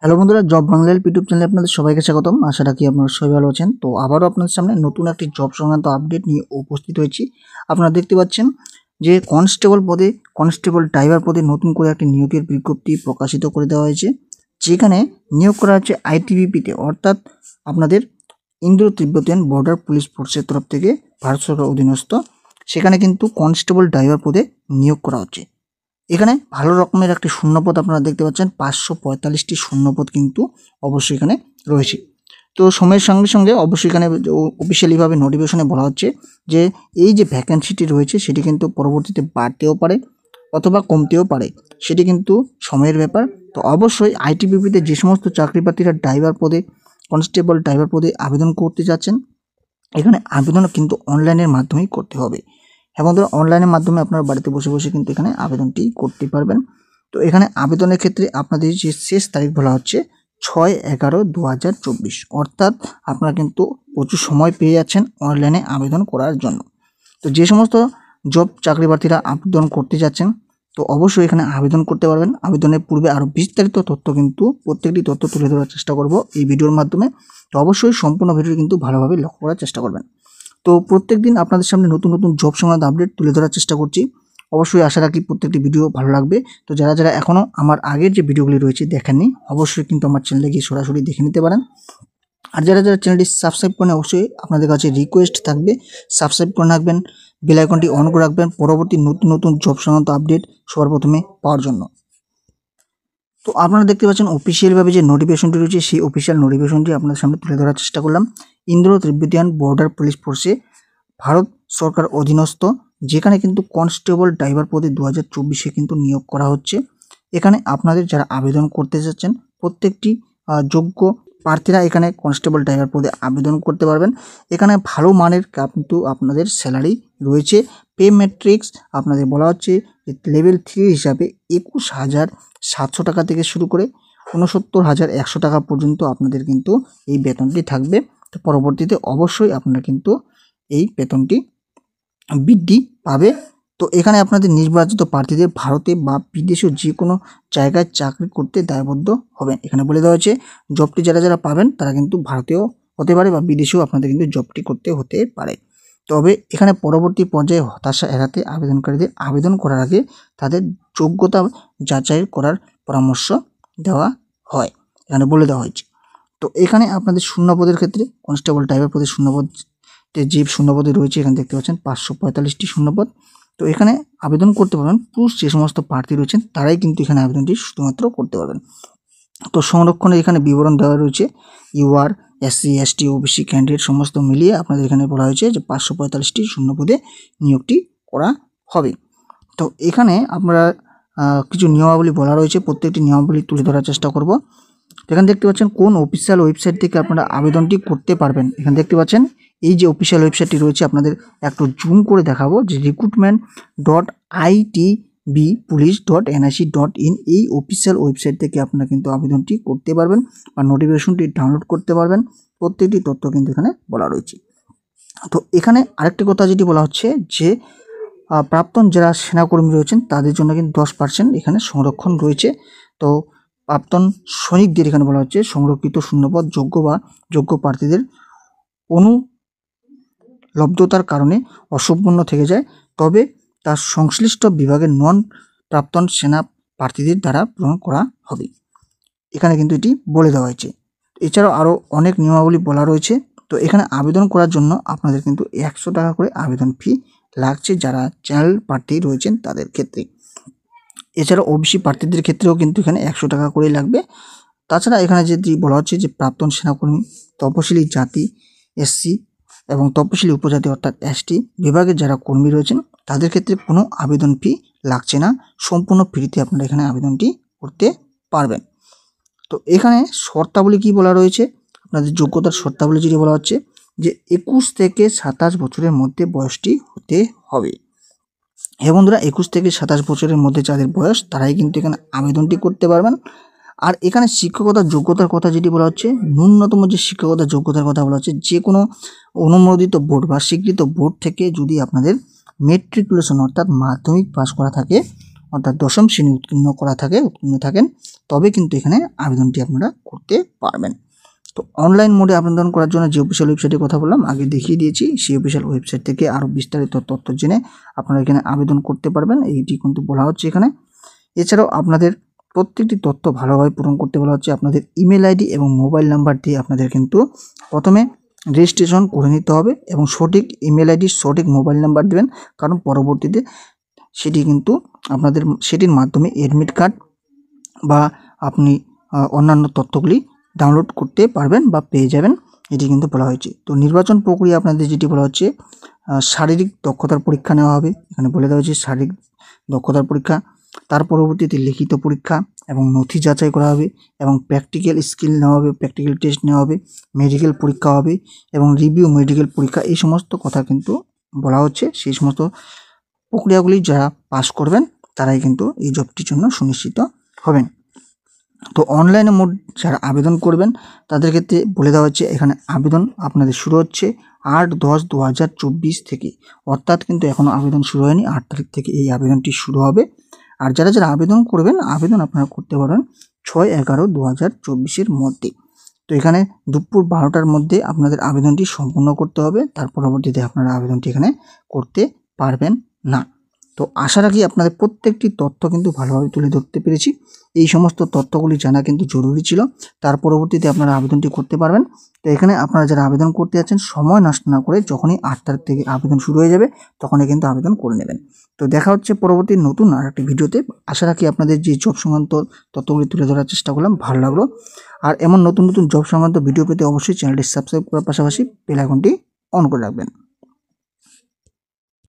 Hello বন্ধুরা, job Bangla YouTube চ্যানেলে আপনাদের সবাইকে স্বাগতম। আশা রাখি আপনারা সবাই ভালো আছেন। তো আবারও আপনাদের সামনে নতুন একটি জব সংক্রান্ত আপডেট নিয়ে উপস্থিত হয়েছি। আপনারা দেখতে পাচ্ছেন যে কনস্টেবল ড্রাইভার পদে নতুন করে একটি নিয়োগের বিজ্ঞপ্তি প্রকাশিত করে দেওয়া হয়েছে, যেখানে নিয়োগ করা হচ্ছে আইটিবিপিতে, অর্থাৎ আপনাদের ইন্দো তিব্বতিয়ান বর্ডার পুলিশ ফোর্সের তরফ থেকে ভারত সরকার অধীনস্থ। সেখানে কিন্তু কনস্টেবল ড্রাইভার পদে নিয়োগ করা হচ্ছে। এখানে ভালো রকমের একটি শূন্যপদ আপনারা দেখতে পাচ্ছেন, 545টি শূন্যপদ কিন্তু অবশ্যই এখানে রয়েছে। তো সময়ের সঙ্গে সঙ্গে অবশ্যই এখানে অফিসিয়ালিভাবে নোটিফিকেশনে বলা হচ্ছে যে এই যে ভ্যাকেন্সিটি রয়েছে সেটি কিন্তু পরবর্তীতে বাড়তেও পারে অথবা কমতেও পারে, সেটি কিন্তু সময়ের ব্যাপার। তো অবশ্যই আইটিবিপিতে যে সমস্ত চাকরি প্রার্থীরা ড্রাইভার পদে, কনস্টেবল ড্রাইভার পদে আবেদন করতে যাচ্ছেন, এখানে আবেদন কিন্তু অনলাইনের মাধ্যমেই করতে হবে। হ্যাঁ বন্ধুরা, অনলাইনের মাধ্যমে আপনারা বাড়িতে বসে বসে কিন্তু এখানে আবেদনটি করতে পারবেন। তো এখানে আবেদনের ক্ষেত্রে আপনাদের যে শেষ তারিখ বলা হচ্ছে 6/11/2024, অর্থাৎ আপনারা কিন্তু প্রচুর সময় পেয়ে যাচ্ছেন অনলাইনে আবেদন করার জন্য। তো যে সমস্ত জব চাকরি প্রার্থীরা আবেদন করতে যাচ্ছেন, তো অবশ্যই এখানে আবেদন করতে পারবেন। আবেদনের পূর্বে আরও বিস্তারিত তথ্য কিন্তু প্রত্যেকটি তথ্য তুলে ধরার চেষ্টা করব এই ভিডিওর মাধ্যমে। তো অবশ্যই সম্পূর্ণ ভিডিও কিন্তু ভালোভাবে লক্ষ্য করার চেষ্টা করবেন। তো প্রত্যেকদিন আপনাদের সামনে নতুন নতুন জব সংক্রান্ত আপডেট তুলে ধরার চেষ্টা করছি। অবশ্যই আশা রাখি প্রত্যেকটি ভিডিও ভালো লাগবে। তো যারা যারা এখনও আমার আগের যে ভিডিওগুলি রয়েছে দেখেননি, অবশ্যই কিন্তু আমার চ্যানেলে গিয়ে সরাসরি দেখে নিতে পারেন। আর যারা যারা চ্যানেলটি সাবস্ক্রাইব করেন, অবশ্যই আপনাদের কাছে রিকোয়েস্ট থাকবে সাবস্ক্রাইব করে রাখবেন, বেল আইকনটি অন করে রাখবেন পরবর্তী নতুন নতুন জব সংক্রান্ত আপডেট সবার প্রথমে পাওয়ার জন্য। তো আপনারা দেখতে পাচ্ছেন অফিসিয়ালভাবে যে নোটিফিকেশনটি রয়েছে, সেই অফিসিয়াল নোটিফিকেশনটি আপনাদের সামনে তুলে ধরার চেষ্টা করলাম। ইন্দো তিব্বতিয়ান বর্ডার পুলিশ ফোর্সে ভারত সরকার অধীনস্থ, যেখানে কিন্তু কনস্টেবল ড্রাইভার পদে 2024 কিন্তু নিয়োগ করা হচ্ছে। এখানে আপনাদের যারা আবেদন করতে যাচ্ছেন প্রত্যেকটি যোগ্য প্রার্থীরা এখানে কনস্টেবল ড্রাইভার পদে আবেদন করতে পারবেন। এখানে ভালো মানের কিন্তু আপনাদের স্যালারি রয়েছে। পে ম্যাট্রিক্স আপনাদের বলা হচ্ছে যে লেভেল 3 হিসাবে 21,700 টাকা থেকে শুরু করে 69,100 টাকা পর্যন্ত আপনাদের কিন্তু এই বেতনটি থাকবে। তো পরবর্তীতে অবশ্যই আপনারা কিন্তু এই বেতনটি বৃদ্ধি পাবে। তো এখানে আপনাদের নির্বাচিত প্রার্থীদের ভারতে বা বিদেশেও যে কোনো জায়গায় চাকরি করতে দায়বদ্ধ হবেন। এখানে বলে দেওয়া হয়েছে জবটি যারা যারা পাবেন তারা কিন্তু ভারতেও হতে পারে বা বিদেশেও আপনাদের কিন্তু জবটি করতে হতে পারে। তবে এখানে পরবর্তী পর্যায়ে হতাশা এড়াতে আবেদনকারীদের আবেদন করার আগে তাদের যোগ্যতা যাচাই করার পরামর্শ দেওয়া হয়, এখানে বলে দেওয়া হয়েছে। তো এখানে আপনাদের শূন্যপদের ক্ষেত্রে কনস্টেবল ড্রাইভার পদে শূন্যপদ যে শূন্যপদে রয়েছে, এখানে দেখতে পাচ্ছেন 545টি শূন্যপদ। তো এখানে আবেদন করতে পারবেন পুরুষ যে সমস্ত প্রার্থী রয়েছেন তারাই কিন্তু এখানে আবেদনটি শুধুমাত্র করতে পারবেন। তো সংরক্ষণে এখানে বিবরণ দেওয়া রয়েছে, UR SC ST OBC candidate সমস্ত মিলিয়ে আপনাদের এখানে বলা হয়েছে যে 545টি শূন্যপদে নিয়োগটি করা হবে। তো এখানে আপনারা কিছু নিয়মাবলী বলা রয়েছে, প্রত্যেকটি নিয়মাবলী তুলে ধরার চেষ্টা করব। এখানে দেখতে পাচ্ছেন কোন অফিসিয়াল ওয়েবসাইট থেকে আপনারা আবেদনটি করতে পারবেন। এখানে দেখতে পাচ্ছেন এই যে অফিসিয়াল ওয়েবসাইটটি রয়েছে, আপনাদের একটু জুম করে দেখাবো যে recruitment.itbpolice.nic.in, এই অফিসিয়াল ওয়েবসাইট থেকে আপনারা কিন্তু আবেদনটি করতে পারবেন বা নোটিফিকেশনটি ডাউনলোড করতে পারবেন। প্রত্যেকটি তথ্য কিন্তু এখানে বলা রয়েছে। তো এখানে আরেকটি কথা যেটি বলা হচ্ছে যে প্রাক্তন যারা সেনাকর্মী রয়েছেন তাদের জন্য কিন্তু 10% এখানে সংরক্ষণ রয়েছে। তো প্রাক্তন সৈনিকদের এখানে বলা হচ্ছে সংরক্ষিত শূন্যপদ যোগ্য প্রার্থীদের অনুপলব্ধতার কারণে অসম্পূর্ণ থেকে যায়, তবে তার সংশ্লিষ্ট বিভাগের নন প্রাক্তন সেনা প্রার্থীদের দ্বারা পূরণ করা হবে। এখানে কিন্তু এটি বলে দেওয়া হয়েছে। এছাড়াও আরও অনেক নিয়মাবলী বলা রয়েছে। তো এখানে আবেদন করার জন্য আপনাদের কিন্তু 100 টাকা করে আবেদন ফি লাগছে যারা চ্যানেল প্রার্থী রয়েছেন তাদের ক্ষেত্রে। এছাড়া ওবিসি প্রার্থীদের ক্ষেত্রেও কিন্তু এখানে 100 টাকা করেই লাগবে। তাছাড়া এখানে যেটি বলা হচ্ছে যে প্রাক্তন সেনাকর্মী, তপশিলি জাতি এসসি এবং তপশিলি উপজাতি অর্থাৎ এসটি বিভাগের যারা কর্মী রয়েছেন তাদের ক্ষেত্রে কোনো আবেদন ফি লাগছে না, সম্পূর্ণ ফ্রিতে আপনারা এখানে আবেদনটি করতে পারবেন। তো এখানে শর্তাবলী কি বলা রয়েছে, আপনাদের যোগ্যতার শর্তাবলী যেটি বলা হচ্ছে যে 21 থেকে 27 বছরের মধ্যে বয়সটি হতে হবে। হ্যাঁ বন্ধুরা, 21 থেকে 27 বছরের মধ্যে যাদের বয়স তারাই কিন্তু এখানে আবেদনটি করতে পারবেন। আর এখানে শিক্ষকতার যোগ্যতার কথা যেটি বলা হচ্ছে, ন্যূনতম যে শিক্ষকতার যোগ্যতার কথা বলা হচ্ছে, যে কোনো অনুমোদিত বোর্ড বা স্বীকৃত বোর্ড থেকে যদি আপনাদের মেট্রিকুলেশন অর্থাৎ মাধ্যমিক পাস করা থাকে, অর্থাৎ 10ম শ্রেণী উত্তীর্ণ থাকেন, তবে কিন্তু এখানে আবেদনটি আপনারা করতে পারবেন। তো অনলাইন মোডে আবেদন করার জন্য যে অফিসিয়াল ওয়েবসাইটের কথা বললাম আগে দেখিয়ে দিয়েছি, সেই অফিসিয়াল ওয়েবসাইট থেকে আরও বিস্তারিত তথ্য জেনে আপনারা এখানে আবেদন করতে পারবেন, এইটি কিন্তু বলা হচ্ছে এখানে। এছাড়াও আপনাদের প্রত্যেকটি তথ্য ভালোভাবে পূরণ করতে বলা হচ্ছে। আপনাদের ইমেল আইডি এবং মোবাইল নাম্বার দিয়ে আপনাদের কিন্তু প্রথমে রেজিস্ট্রেশন করে নিতে হবে এবং সঠিক ইমেল আইডি সঠিক মোবাইল নাম্বার দেবেন, কারণ পরবর্তীতে সেটি কিন্তু আপনাদের সেটির মাধ্যমে অ্যাডমিট কার্ড বা আপনি অন্যান্য তথ্যগুলি ডাউনলোড করতে পারবেন বা পেয়ে যাবেন, এটি কিন্তু বলা হয়েছে। তো নির্বাচন প্রক্রিয়া আপনাদের যেটি বলা হচ্ছে শারীরিক দক্ষতার পরীক্ষা নেওয়া হবে, এখানে বলে দেওয়া হয়েছে শারীরিক দক্ষতার পরীক্ষা, তার পরবর্তীতে লিখিত পরীক্ষা এবং নথি যাচাই করা হবে এবং প্র্যাকটিক্যাল স্কিল নেওয়া হবে, প্র্যাকটিক্যাল টেস্ট নেওয়া হবে, মেডিকেল পরীক্ষা হবে এবং রিভিউ মেডিকেল পরীক্ষা, এই সমস্ত কথা কিন্তু বলা হচ্ছে। সেই সমস্ত প্রক্রিয়াগুলি যারা পাস করবেন তারাই কিন্তু এই জবটির জন্য সুনিশ্চিত হবেন। তো অনলাইনে মোড যারা আবেদন করবেন তাদের ক্ষেত্রে বলে দেওয়া হচ্ছে এখানে আবেদন আপনাদের শুরু হচ্ছে 8/10/2024 থেকে, অর্থাৎ কিন্তু এখনও আবেদন শুরু হয়নি, 8 তারিখ থেকে এই আবেদনটি শুরু হবে। আর যারা আবেদন করবেন আবেদন আপনারা করতে পারেন 6/11/2024 মধ্যে। তো এখানে দুপুর 12টার মধ্যে আপনাদের আবেদনটি সম্পূর্ণ করতে হবে, তার পরবর্তীতে আপনারা আবেদনটি এখানে করতে পারবেন না। তো আশা রাখি আপনাদের প্রত্যেকটি তথ্য কিন্তু ভালোভাবে তুলে ধরতে পেরেছি। এই সমস্ত তথ্যগুলি জানা কিন্তু জরুরি ছিল, তার পরবর্তীতে আপনারা আবেদনটি করতে পারবেন। তো এখানে আপনারা যারা আবেদন করতে যাচ্ছেন সময় নষ্ট না করে যখনই 8 তারিখ থেকে আবেদন শুরু হয়ে যাবে তখনই কিন্তু আবেদন করে নেবেন। তো দেখা হচ্ছে পরবর্তী নতুন আর একটি ভিডিওতে। আশা রাখি আপনাদের যে জব সংক্রান্ত তথ্যগুলি তুলে ধরার চেষ্টা করলাম ভালো লাগলো। আর এমন নতুন নতুন জব সংক্রান্ত ভিডিও পেতে অবশ্যই চ্যানেলটি সাবস্ক্রাইব করার পাশাপাশি বেল আইকনটি অন করে রাখবেন।